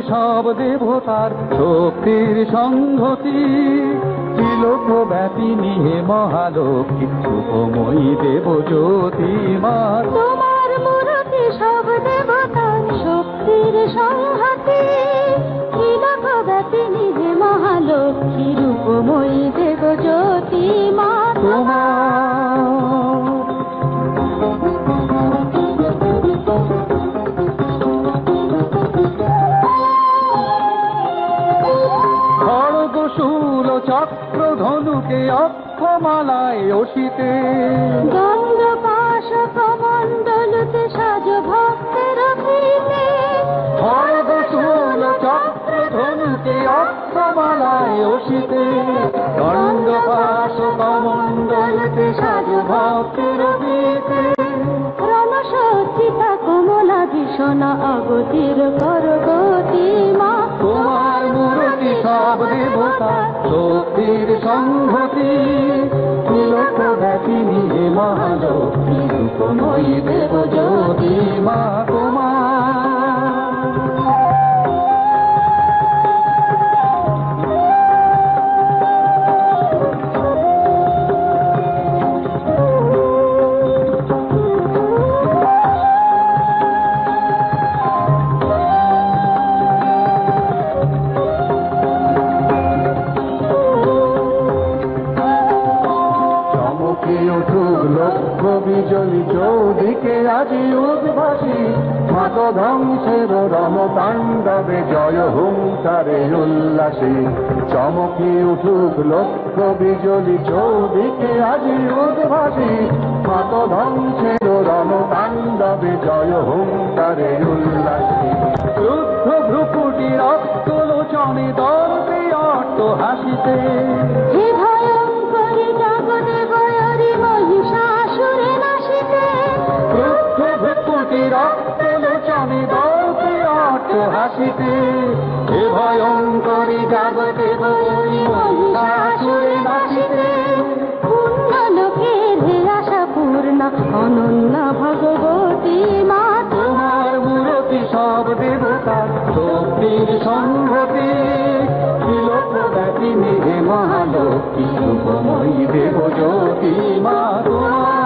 সব দেবতার শক্তির সংহতি, ত্রিলোক ব্যাপিনী হে মহালক্ষ্মী রূপময়ী দেবজ্যোতি মা। তোমার মূরতি সব দেবতার শক্তির সংহতি, ত্রিলোক ব্যাপিনী হে মহালক্ষ্মী রূপময়ী দেবজ্যোতি মা। খড়গশূল চক্র ধনুকে অক্ষমালায় অসিতে, গন্ধ পাশ কমণ্ডলতে সাজ ভক্তের ফিতে। খড়গশূল চক্র ধনুকে অক্ষমালায় অসিতে, গন্ধ পাশ কমণ্ডলতে সাজ ভক্তের ফিতে। রণসজ্জিতা কমলা ভীষণা আগতির করগতি মা। তোমার মূরতি সব দেবতার শক্তির সংহতি, ত্রিলোক ব্যাপিনী হে মহালক্ষ্মী রূপময়ী দেবজ্যোতি মা তোমার। লক্ষ্য বিজলি চৌদিকে আজি উদ্ভাসী, মাত ধ্বংসের রণতাণ্ডবে জয় হুঙ্কারে উল্লাসী। চমকি উঠুক লক্ষ্য বিজলি চৌদিকে আজি উদ্ভাসী, মাত ধ্বংসের রণতাণ্ডবে জয় হুঙ্কারে উল্লাসী। রুদ্ধ ভ্রুকুটি রক্ত লোচনে দর্পে অট্ট হাসিতে, হে ভয়ঙ্করী জগতে বয়রি মহিষাসুরে নাশিতে। রুদ্ধ ভ্রুকুটি রক্ত লোচনে দর্পে অট্ট হাসিতে, হে ভয়ঙ্করী জগতে বয়রি মহিষাসুরে নাশিতে। পুণ্যলোকের হে আশা পূর্ণা অনন্যা ভগবতী মা। তোমার মূরতি সব দেবতার শক্তির সংহতি, ত্রিলোক ব্যাপিনী হে মহালক্ষ্মী রূপময়ী দেবজ্যোতি মা তোমার।